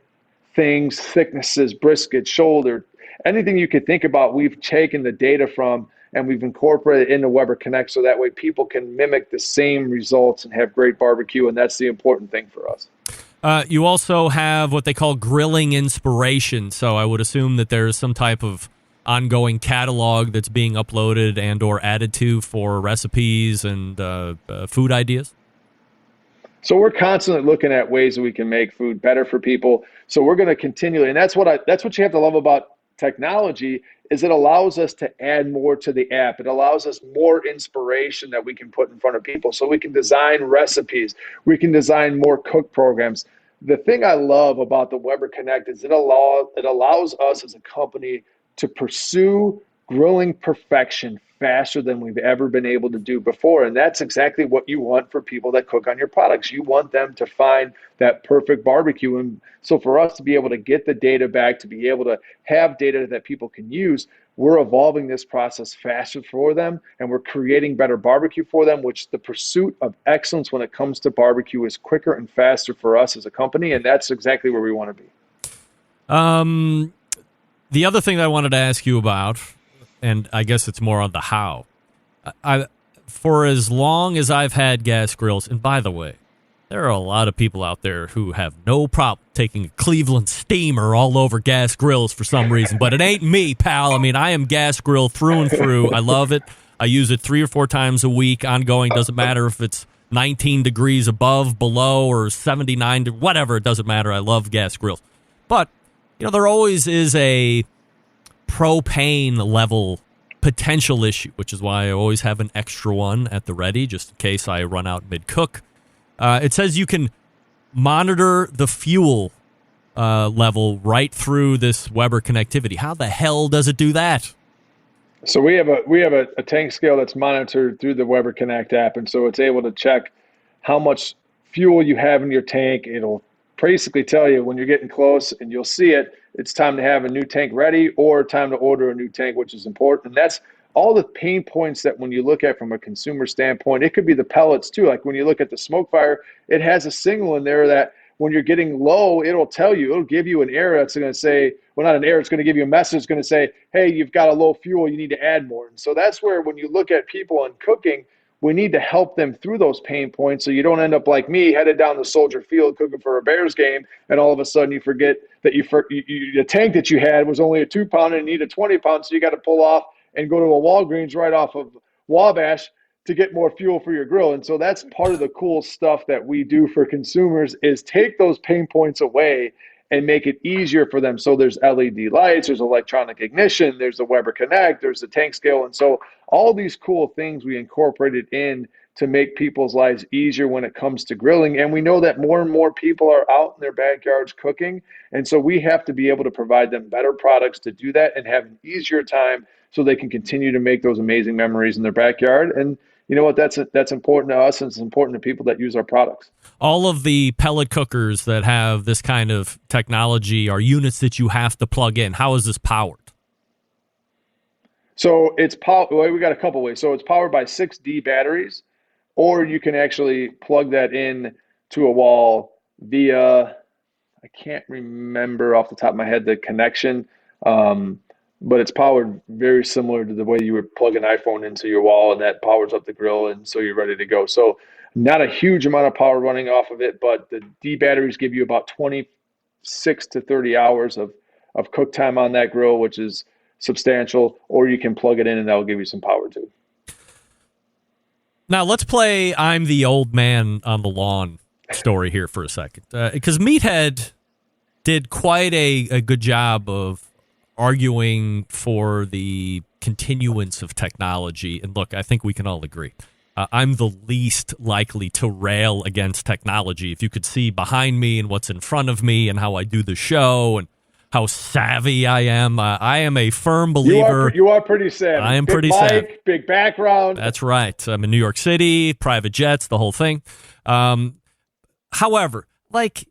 things, thicknesses, brisket, shoulder, anything you could think about, we've taken the data from and we've incorporated it into Weber Connect so that way people can mimic the same results and have great barbecue, and that's the important thing for us. You also have what they call grilling inspiration, so I would assume that there's some type of ongoing catalog that's being uploaded and or added to for recipes and food ideas? So we're constantly looking at ways that we can make food better for people. So we're going to continually, and that's what you have to love about technology, is it allows us to add more to the app. It allows us more inspiration that we can put in front of people. So we can design recipes. We can design more cook programs. The thing I love about the Weber Connect is it allows us as a company to pursue grilling perfection faster than we've ever been able to do before. And that's exactly what you want for people that cook on your products. You want them to find that perfect barbecue. And so for us to be able to get the data back, to be able to have data that people can use, we're evolving this process faster for them, and we're creating better barbecue for them, which the pursuit of excellence when it comes to barbecue is quicker and faster for us as a company. And that's exactly where we want to be. The other thing that I wanted to ask you about, and I guess it's more on the how. For as long as I've had gas grills, and by the way, there are a lot of people out there who have no problem taking a Cleveland steamer all over gas grills for some reason, but it ain't me, pal. I mean, I am gas grill through and through. I love it. I use it 3 or 4 times a week, ongoing. Doesn't matter if it's 19 degrees above, below, or 79, whatever. It doesn't matter. I love gas grills. But, you know, there always is a propane level potential issue, which is why I always have an extra one at the ready just in case I run out mid-cook. It says you can monitor the fuel level right through this Weber connectivity. How the hell does it do that? So we have a tank scale that's monitored through the Weber Connect app, and so it's able to check how much fuel you have in your tank. It'll basically tell you when you're getting close, and you'll see it. It's time to have a new tank ready or time to order a new tank, which is important. And that's all the pain points that when you look at from a consumer standpoint, it could be the pellets too. Like when you look at the smoke fire, it has a signal in there that when you're getting low, it'll tell you, it'll give you an error. It's going to say, well, not an error, it's going to give you a message. It's going to say, hey, you've got a low fuel, you need to add more. And so that's where when you look at people and cooking, we need to help them through those pain points so you don't end up like me, headed down the Soldier Field cooking for a Bears game, and all of a sudden you forget that the tank that you had was only a 2-pound and you need a 20-pound, so you got to pull off and go to a Walgreens right off of Wabash to get more fuel for your grill. And so that's part of the cool stuff that we do for consumers is take those pain points away and make it easier for them. So there's LED lights, there's electronic ignition, there's the Weber Connect, there's the tank scale. And so all these cool things we incorporated in to make people's lives easier when it comes to grilling. And we know that more and more people are out in their backyards cooking. And so we have to be able to provide them better products to do that and have an easier time so they can continue to make those amazing memories in their backyard. And you know what, that's important to us, and it's important to people that use our products. All of the pellet cookers that have this kind of technology are units that you have to plug in. How is this powered? So it's we got a couple ways. So it's powered by 6D batteries, or you can actually plug that in to a wall via, I can't remember off the top of my head the connection, but it's powered very similar to the way you would plug an iPhone into your wall, and that powers up the grill, and so you're ready to go. So not a huge amount of power running off of it, but the D batteries give you about 26 to 30 hours of cook time on that grill, which is substantial, or you can plug it in and that'll give you some power too. Now let's play I'm the old man on the lawn story here for a second, because Meathead did quite a good job of arguing for the continuance of technology. And look, I think we can all agree. I'm the least likely to rail against technology. If you could see behind me and what's in front of me and how I do the show and how savvy I am a firm believer. You are pretty savvy. I am big pretty mic, savvy. Big background. That's right. I'm in New York City, private jets, the whole thing. However, like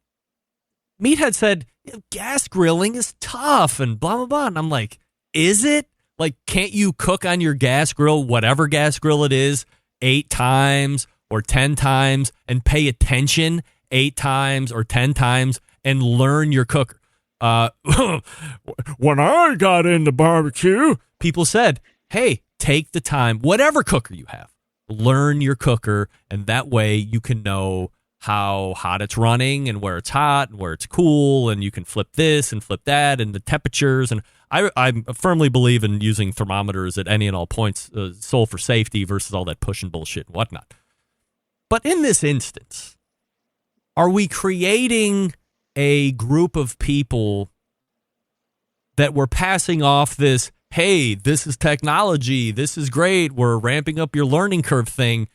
Meathead said, gas grilling is tough and blah, blah, blah. And I'm like, is it? Like, can't you cook on your gas grill, whatever gas grill it is, 8 times or 10 times and pay attention 8 times or 10 times and learn your cooker? When I got into barbecue, people said, hey, take the time, whatever cooker you have, learn your cooker, and that way you can know how hot it's running and where it's hot and where it's cool, and you can flip this and flip that and the temperatures. And I firmly believe in using thermometers at any and all points, sole for safety versus all that pushing bullshit and whatnot. But in this instance, are we creating a group of people that we're passing off this, hey, this is technology, this is great, we're ramping up your learning curve thing,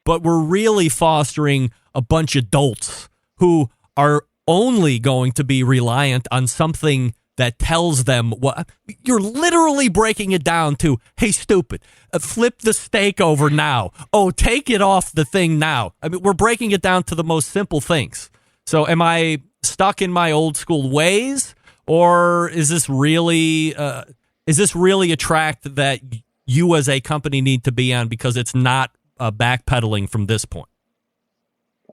but we're really fostering a bunch of dolts who are only going to be reliant on something that tells them what you're literally breaking it down to. Hey, stupid, flip the steak over now. Oh, take it off the thing now. I mean, we're breaking it down to the most simple things. So am I stuck in my old school ways, or is this really a track that you as a company need to be on because it's not backpedaling from this point?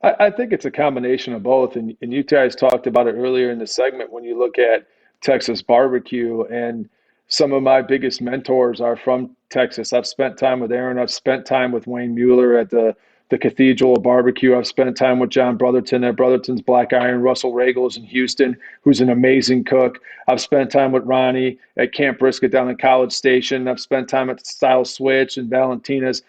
I think it's a combination of both. And you guys talked about it earlier in the segment when you look at Texas barbecue, and some of my biggest mentors are from Texas. I've spent time with Aaron. I've spent time with Wayne Mueller at the Cathedral of Barbecue. I've spent time with John Brotherton at Brotherton's Black Iron, Russell Regals in Houston, who's an amazing cook. I've spent time with Ronnie at Camp Brisket down in College Station. I've spent time at Style Switch and Valentina's.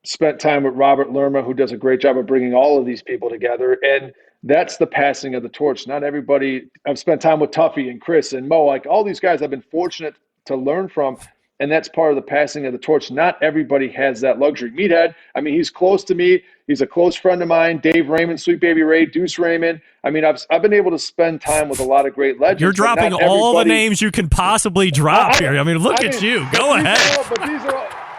Spent time with Robert Lerma, who does a great job of bringing all of these people together. And that's the passing of the torch. Not everybody. I've spent time with Tuffy and Chris and Mo, like all these guys I've been fortunate to learn from. And that's part of the passing of the torch. Not everybody has that luxury. Meathead, I mean, he's close to me. He's a close friend of mine. Dave Raymond, Sweet Baby Ray, Deuce Raymond. I mean, I've been able to spend time with a lot of great legends. You're dropping all the names you can possibly drop here. I mean, look at you. Go ahead.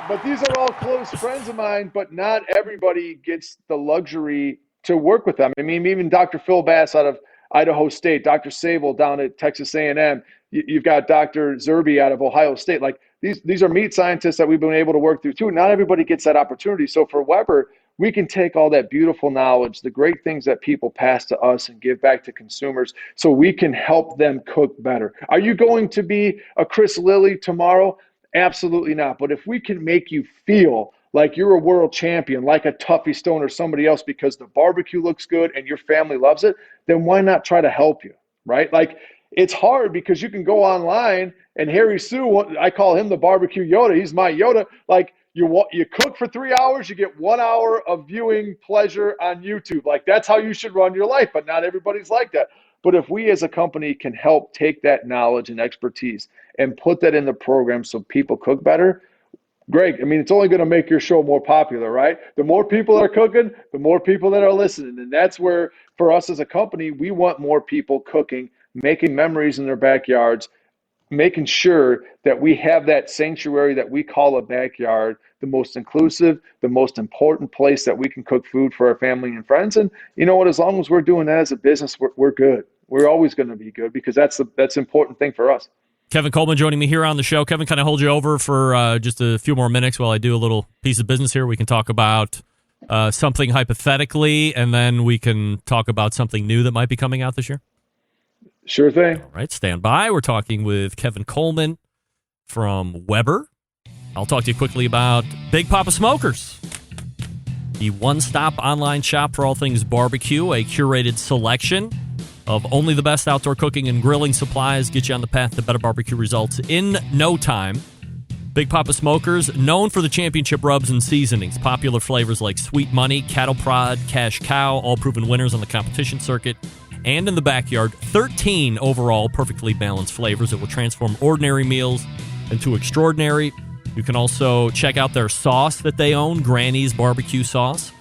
But these are all close friends of mine, but not everybody gets the luxury to work with them. I mean, even Dr. Phil Bass out of Idaho State, Dr. Sable down at Texas A&M. You've got Dr. Zerby out of Ohio State. Like these are meat scientists that we've been able to work through too. Not everybody gets that opportunity. So for Weber, we can take all that beautiful knowledge, the great things that people pass to us, and give back to consumers so we can help them cook better. Are you going to be a Chris Lilly tomorrow? Absolutely not. But if we can make you feel like you're a world champion, like a Tuffy Stone or somebody else, because the barbecue looks good and your family loves it, then why not try to help you, right? Like, it's hard because you can go online and Harry Sue, I call him the barbecue Yoda. He's my Yoda. Like, you cook for 3 hours, you get 1 hour of viewing pleasure on YouTube. Like, that's how you should run your life, but not everybody's like that. But if we as a company can help take that knowledge and expertise and put that in the program so people cook better, Greg, I mean, it's only going to make your show more popular, right? The more people that are cooking, the more people that are listening. And that's where, for us as a company, we want more people cooking, making memories in their backyards, making sure that we have that sanctuary that we call a backyard, the most inclusive, the most important place that we can cook food for our family and friends. And you know what? As long as we're doing that as a business, we're good. We're always going to be good because that's an important thing for us. Kevin Kolman joining me here on the show. Kevin, can I hold you over for just a few more minutes while I do a little piece of business here? We can talk about something hypothetically, and then we can talk about something new that might be coming out this year. Sure thing. All right, stand by. We're talking with Kevin Kolman from Weber. I'll talk to you quickly about Big Poppa Smokers, the one-stop online shop for all things barbecue, a curated selection of only the best outdoor cooking and grilling supplies. Get you on the path to better barbecue results in no time. Big Poppa Smokers, known for the championship rubs and seasonings. Popular flavors like Sweet Money, Cattle Prod, Cash Cow, all proven winners on the competition circuit. And in the backyard, 13 overall perfectly balanced flavors that will transform ordinary meals into extraordinary. You can also check out their sauce that they own, Granny's Barbecue Sauce.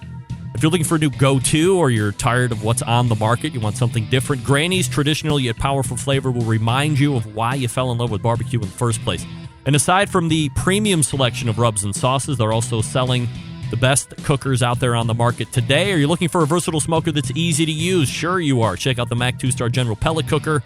If you're looking for a new go-to or you're tired of what's on the market, you want something different, Granny's traditional yet powerful flavor will remind you of why you fell in love with barbecue in the first place. And aside from the premium selection of rubs and sauces, they're also selling the best cookers out there on the market today. Are you looking for a versatile smoker that's easy to use? Sure you are. Check out the Mac 2-Star General Pellet Cooker.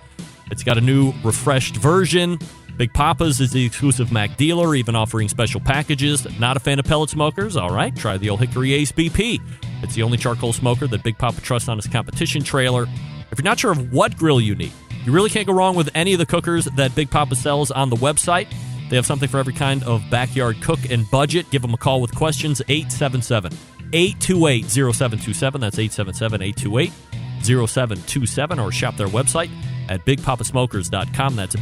It's got a new, refreshed version. Big Poppa's is the exclusive Mac dealer, even offering special packages. Not a fan of pellet smokers? All right, try the old Hickory Ace BP. It's the only charcoal smoker that Big Poppa trusts on his competition trailer. If you're not sure of what grill you need, you really can't go wrong with any of the cookers that Big Poppa sells on the website. They have something for every kind of backyard cook and budget. Give them a call with questions, 877-828-0727. That's 877-828-0727. Or shop their website at bigpoppasmokers.com. That's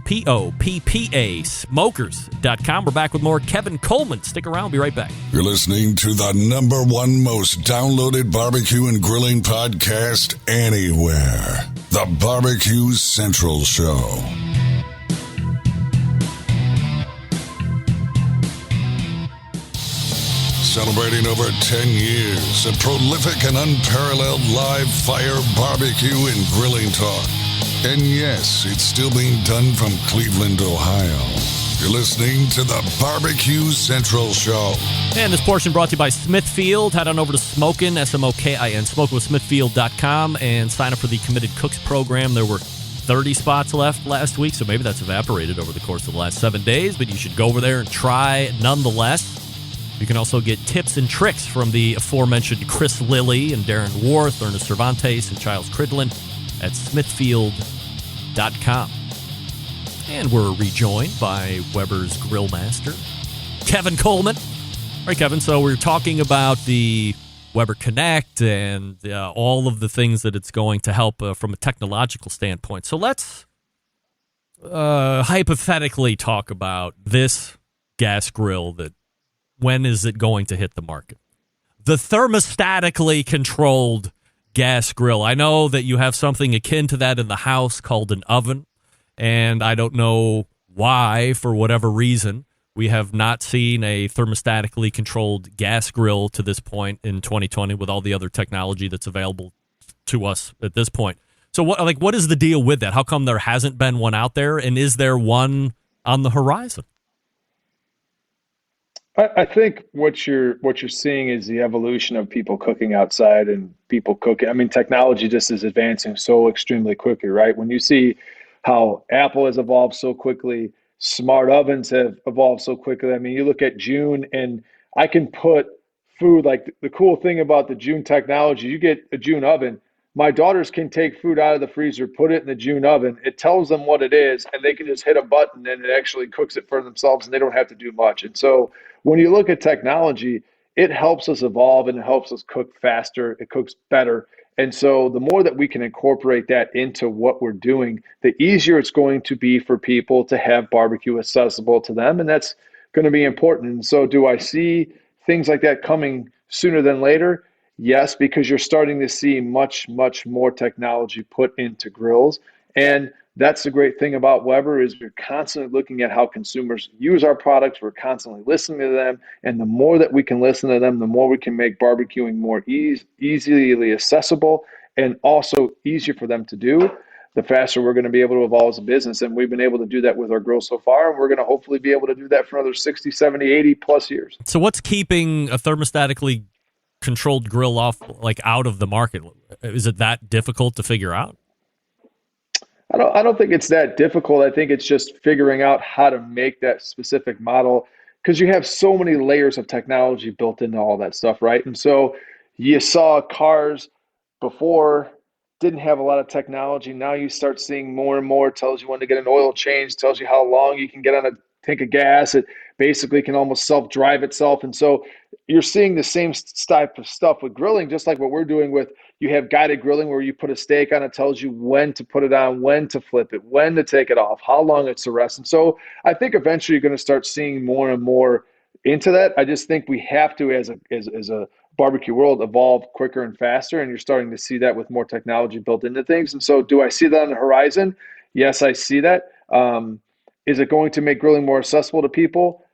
BIGPOPPA smokers.com. We're back with more Kevin Kolman. Stick around. Be right back. You're listening to the #1 most downloaded barbecue and grilling podcast anywhere. The Barbecue Central Show. Celebrating over 10 years of prolific and unparalleled live fire barbecue and grilling talk. And yes, it's still being done from Cleveland, Ohio. You're listening to the Barbecue Central Show. And this portion brought to you by Smithfield. Head on over to Smokin, SMOKIN, smokingwithsmithfield.com, and sign up for the Committed Cooks program. There were 30 spots left last week, so maybe that's evaporated over the course of the last 7 days, but you should go over there and try nonetheless. You can also get tips and tricks from the aforementioned Chris Lilly and Darren Worth, Ernest Cervantes, and Giles Cridlin at smithfield.com. And we're rejoined by Weber's Grill Master, Kevin Kolman. All right, Kevin, so we're talking about the Weber Connect and all of the things that it's going to help from a technological standpoint. So let's hypothetically talk about this gas grill that when is it going to hit the market? The thermostatically controlled gas grill. I know that you have something akin to that in the house called an oven, and I don't know why, for whatever reason, we have not seen a thermostatically controlled gas grill to this point in 2020 with all the other technology that's available to us at this point. So what is the deal with that? How come there hasn't been one out there, and is there one on the horizon? I think what you're seeing is the evolution of people cooking outside and people cooking. I mean, technology just is advancing so extremely quickly, right? When you see how Apple has evolved so quickly, smart ovens have evolved so quickly. I mean, you look at June, and I can put food, like the cool thing about the June technology, you get a June oven. My daughters can take food out of the freezer, put it in the June oven. It tells them what it is, and they can just hit a button, and it actually cooks it for themselves, and they don't have to do much. And so when you look at technology, it helps us evolve, and it helps us cook faster. It cooks better. And so the more that we can incorporate that into what we're doing, the easier it's going to be for people to have barbecue accessible to them. And that's going to be important. And so do I see things like that coming sooner than later? Yes, because you're starting to see much, much more technology put into grills. And that's the great thing about Weber is we're constantly looking at how consumers use our products. We're constantly listening to them. And the more that we can listen to them, the more we can make barbecuing more easily accessible and also easier for them to do, the faster we're going to be able to evolve as a business. And we've been able to do that with our grill so far. And we're going to hopefully be able to do that for another 60, 70, 80 plus years. So what's keeping a thermostatically controlled grill out of the market? Is it that difficult to figure out? I don't think it's that difficult. I think it's just figuring out how to make that specific model, because you have so many layers of technology built into all that stuff, right? And so you saw cars before didn't have a lot of technology. Now you start seeing more and more. It tells you when to get an oil change, tells you how long you can get on a tank of gas. It basically can almost self-drive itself. And so you're seeing the same type of stuff with grilling, just like what we're doing with, you have guided grilling where you put a steak on, it tells you when to put it on, when to flip it, when to take it off, how long it's to rest. And so I think eventually you're going to start seeing more and more into that. I just think we have to, as a barbecue world, evolve quicker and faster. And you're starting to see that with more technology built into things. And so do I see that on the horizon? Yes, I see that. Is it going to make grilling more accessible to people?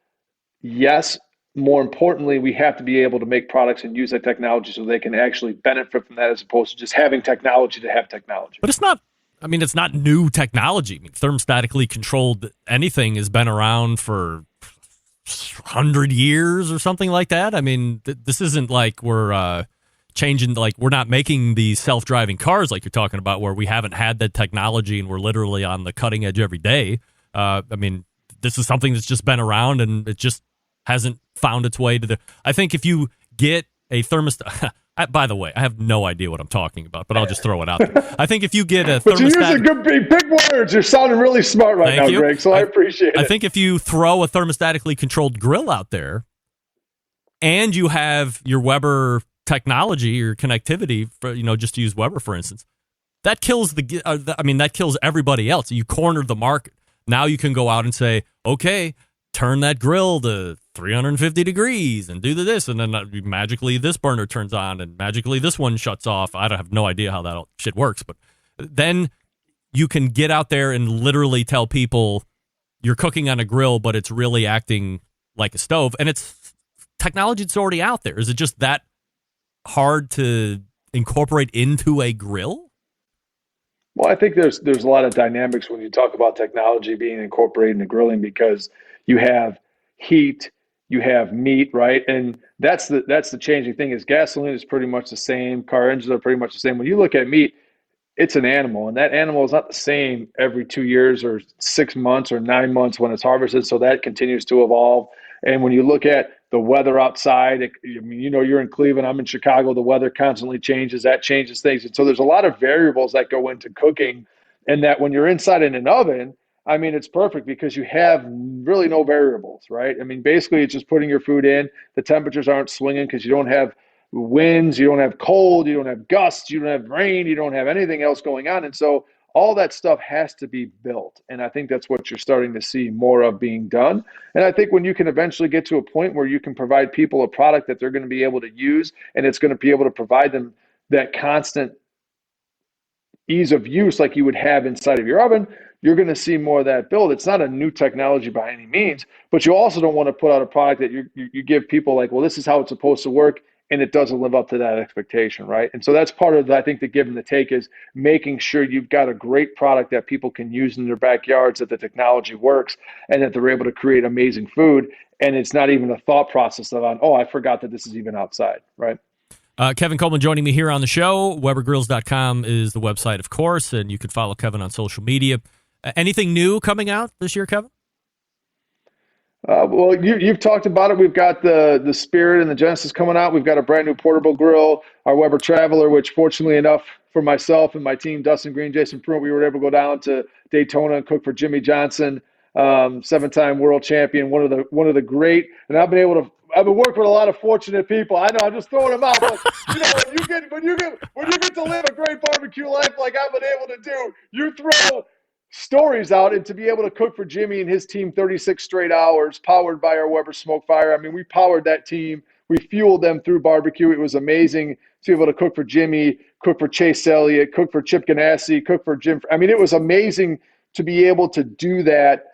Yes. More importantly, we have to be able to make products and use that technology so they can actually benefit from that, as opposed to just having technology to have technology. But it's not new technology. I mean, thermostatically controlled anything has been around for 100 years or something like that. I mean, this isn't like we're changing, like we're not making these self-driving cars like you're talking about, where we haven't had that technology and we're literally on the cutting edge every day. I mean, this is something that's just been around and it just hasn't found its way to the... I think if you get a thermostat... By the way, I have no idea what I'm talking about, but I'll just throw it out there. I think if you get a thermostat... But you're using good big words. You're sounding really smart right now, Greg, so I appreciate it. I think if you throw a thermostatically controlled grill out there and you have your Weber technology or connectivity, for, just to use Weber, for instance, that kills that kills everybody else. You corner the market. Now you can go out and say, okay, turn that grill to 350 degrees and do this, and then magically this burner turns on and magically this one shuts off. I have no idea how that shit works, but then you can get out there and literally tell people you're cooking on a grill, but it's really acting like a stove, and it's technology that's already out there. Is it just that hard to incorporate into a grill? Well, I think there's a lot of dynamics when you talk about technology being incorporated into grilling, because you have heat, you have meat, right? And that's the changing thing. Is gasoline is pretty much the same, car engines are pretty much the same. When you look at meat, it's an animal, and that animal is not the same every 2 years or 6 months or 9 months when it's harvested. So that continues to evolve. And when you look at the weather outside, you're in Cleveland, I'm in Chicago, the weather constantly changes, that changes things. And so there's a lot of variables that go into cooking, and that when you're inside in an oven, I mean, it's perfect because you have really no variables, right? I mean, basically it's just putting your food in. The temperatures aren't swinging because you don't have winds, you don't have cold, you don't have gusts, you don't have rain, you don't have anything else going on. And so all that stuff has to be built. And I think that's what you're starting to see more of being done. And I think when you can eventually get to a point where you can provide people a product that they're going to be able to use, and it's going to be able to provide them that constant ease of use like you would have inside of your oven, you're going to see more of that build. It's not a new technology by any means, but you also don't want to put out a product that you give people like, well, this is how it's supposed to work, and it doesn't live up to that expectation, right? And so that's part of, I think, the give and the take is making sure you've got a great product that people can use in their backyards, that the technology works, and that they're able to create amazing food. And it's not even a thought process of, I forgot that this is even outside, right? Kevin Kolman joining me here on the show. WeberGrills.com is the website, of course, and you can follow Kevin on social media. Anything new coming out this year, Kevin? Well, you've talked about it. We've got the Spirit and the Genesis coming out. We've got a brand new portable grill, our Weber Traveler, which fortunately enough for myself and my team, Dustin Green, Jason Pruitt, we were able to go down to Daytona and cook for Jimmy Johnson, 7-time world champion, one of the great. And I've been working with a lot of fortunate people. I know I'm just throwing them out, but when you get to live a great barbecue life like I've been able to do, you throw stories out, and to be able to cook for Jimmy and his team 36 straight hours powered by our Weber Smoke Fire. I mean, we powered that team. We fueled them through barbecue. It was amazing to be able to cook for Jimmy, cook for Chase Elliott, cook for Chip Ganassi, cook for Jim. I mean, it was amazing to be able to do that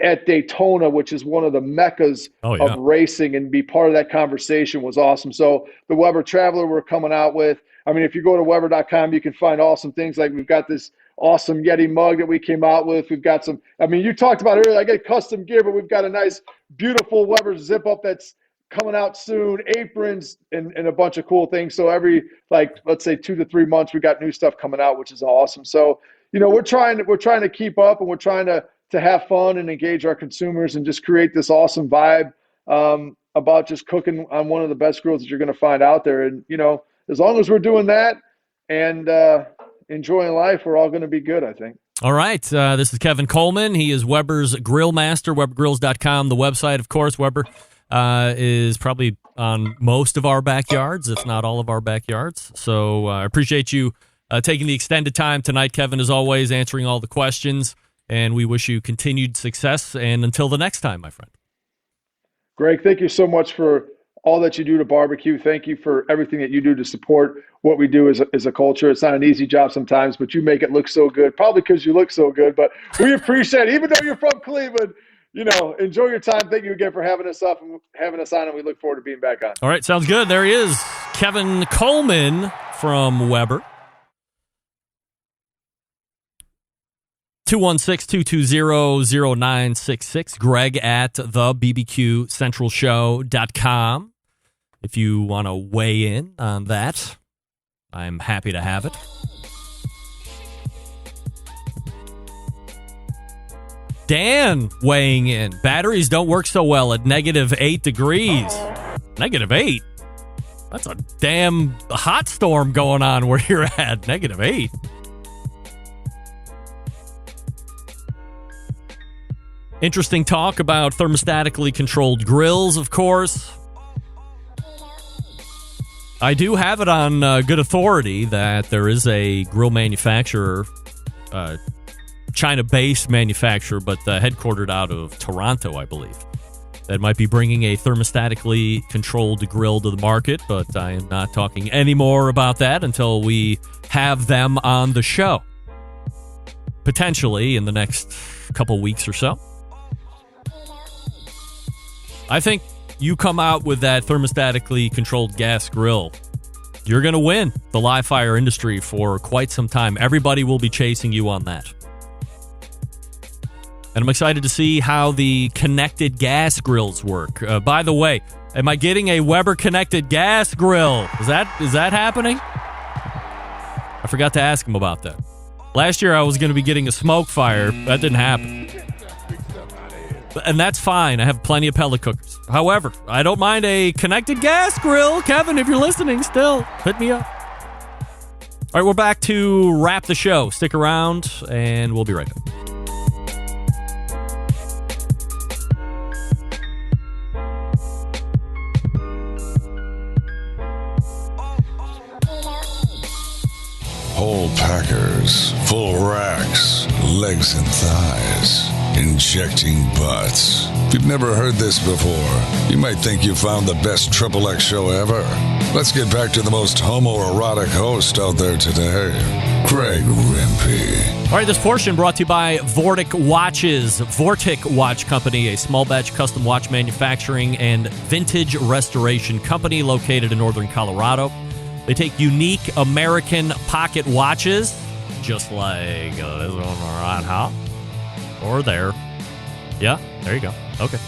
at Daytona, which is one of the meccas of racing, and be part of that conversation was awesome. So the Weber Traveler we're coming out with, I mean, if you go to Weber.com, you can find awesome things. Like we've got this awesome Yeti mug that we came out with. We've got some, I mean, you talked about it earlier, I get custom gear, but we've got a nice, beautiful Weber zip up that's coming out soon, aprons and a bunch of cool things. So every, let's say 2 to 3 months, we got new stuff coming out, which is awesome. So, we're trying to keep up, and we're trying to have fun and engage our consumers and just create this awesome vibe about just cooking on one of the best grills that you're going to find out there. And, as long as we're doing that and enjoying life, we're all going to be good, I think. All right. This is Kevin Kolman. He is Weber's Grill Master, WeberGrills.com, the website, of course. Weber is probably on most of our backyards, if not all of our backyards. So I appreciate you taking the extended time tonight, Kevin, as always, answering all the questions. And we wish you continued success. And until the next time, my friend. Greg, thank you so much for all that you do to barbecue. Thank you for everything that you do to support what we do as a culture. It's not an easy job sometimes, but you make it look so good, probably because you look so good. But we appreciate it. Even though you're from Cleveland, enjoy your time. Thank you again for having us on, and we look forward to being back on. All right, sounds good. There he is, Kevin Kolman from Weber. 216-220-0966. Greg at the BBQCentralShow.com. If you want to weigh in on that, I'm happy to have it. Dan weighing in. Batteries don't work so well at -8 degrees. -8? That's a damn hot storm going on where you're at. -8. Interesting talk about thermostatically controlled grills, of course. I do have it on good authority that there is a grill manufacturer, China-based manufacturer, but headquartered out of Toronto, I believe, that might be bringing a thermostatically controlled grill to the market, but I am not talking any more about that until we have them on the show. Potentially in the next couple weeks or so. I think you come out with that thermostatically controlled gas grill, you're going to win the live fire industry for quite some time. Everybody will be chasing you on that. And I'm excited to see how the connected gas grills work. By the way, am I getting a Weber connected gas grill? Is that happening? I forgot to ask him about that. Last year I was going to be getting a smoke fire. That didn't happen. And that's fine. I have plenty of pellet cookers. However, I don't mind a connected gas grill. Kevin, if you're listening still, hit me up. All right, we're back to wrap the show. Stick around, and we'll be right back. Whole packers, full racks, legs and thighs, injecting butts. If you've never heard this before, you might think you found the best XXX show ever. Let's get back to the most homoerotic host out there today, Greg Rempe. All right, this portion brought to you by Vortic Watches. Vortic Watch Company, a small batch custom watch manufacturing and vintage restoration company located in northern Colorado. They take unique American pocket watches, just like this one right here, or there. Yeah, there you go. Okay.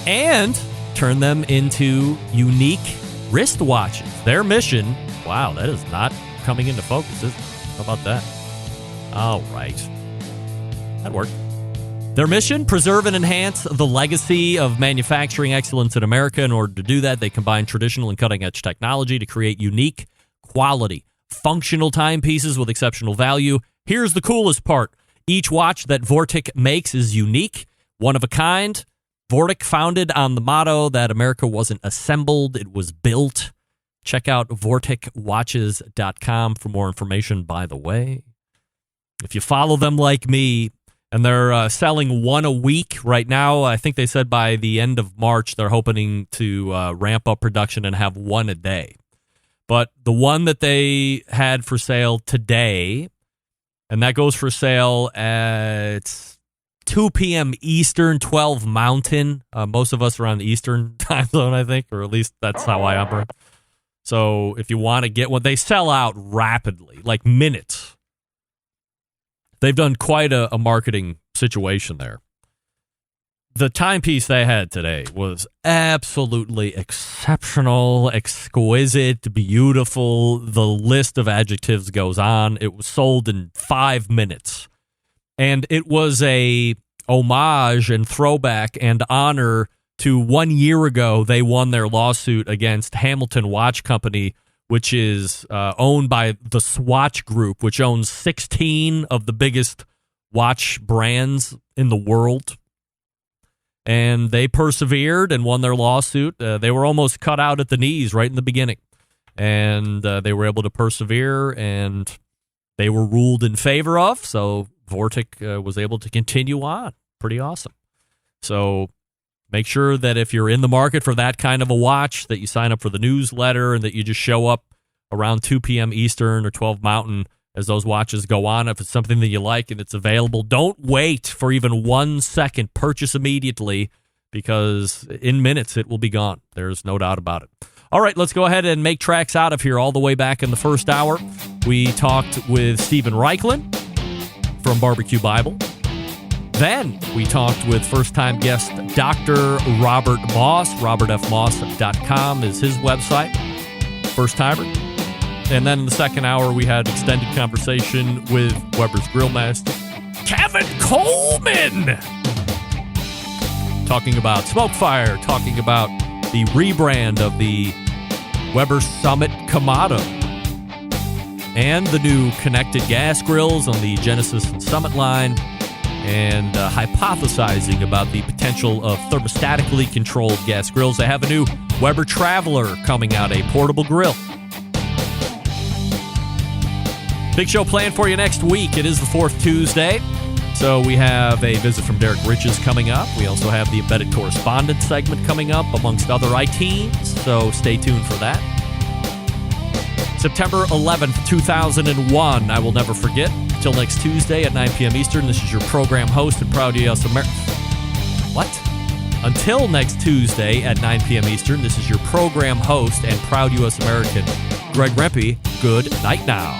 And turn them into unique wristwatches. Their mission, wow, that is not coming into focus, is it? How about that? All right. That worked. Their mission, preserve and enhance the legacy of manufacturing excellence in America. In order to do that, they combine traditional and cutting-edge technology to create unique, quality, functional timepieces with exceptional value. Here's the coolest part. Each watch that Vortic makes is unique, one of a kind. Vortic founded on the motto that America wasn't assembled, it was built. Check out vorticwatches.com for more information, by the way. If you follow them like me, and they're selling one a week right now. I think they said by the end of March, they're hoping to ramp up production and have one a day. But the one that they had for sale today, and that goes for sale at 2 p.m. Eastern, 12 Mountain. Most of us are on the Eastern time zone, I think, or at least that's how I operate. So if you want to get one, they sell out rapidly, like minutes. They've done quite a marketing situation there. The timepiece they had today was absolutely exceptional, exquisite, beautiful. The list of adjectives goes on. It was sold in 5 minutes. And it was a homage and throwback and honor to 1 year ago, they won their lawsuit against Hamilton Watch Company, which is owned by the Swatch Group, which owns 16 of the biggest watch brands in the world. And they persevered and won their lawsuit. They were almost cut out at the knees right in the beginning. And they were able to persevere, and they were ruled in favor of. So Vortic was able to continue on. Pretty awesome. So Make sure that if you're in the market for that kind of a watch, that you sign up for the newsletter and that you just show up around 2 p.m. Eastern or 12 Mountain as those watches go on. If it's something that you like and it's available, don't wait for even 1 second. Purchase immediately, because in minutes it will be gone. There's no doubt about it. All right, let's go ahead and make tracks out of here. All the way back in the first hour, we talked with Stephen Reichlin from Barbecue Bible. Then we talked with first-time guest Dr. Robert Moss. RobertFMoss.com is his website. First-timer. And then in the second hour, we had extended conversation with Weber's Grill Master, Kevin Kolman. Talking about Smokefire, talking about the rebrand of the Weber Summit Kamado, and the new connected gas grills on the Genesis and Summit line, and hypothesizing about the potential of thermostatically controlled gas grills. They have a new Weber Traveler coming out, a portable grill. Big show planned for you next week. It is the fourth Tuesday, so we have a visit from Derek Riches coming up. We also have the Embedded Correspondent segment coming up, amongst other ITs, so stay tuned for that. September 11th, 2001. I will never forget. Till next Tuesday at 9 p.m. Eastern, this is your program host and proud U.S. American. What? Until next Tuesday at 9 p.m. Eastern, this is your program host and proud U.S. American, Greg Rempe. Good night now.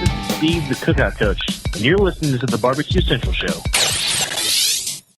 This is Steve, the Cookout Coach, and you're listening to the Barbecue Central Show.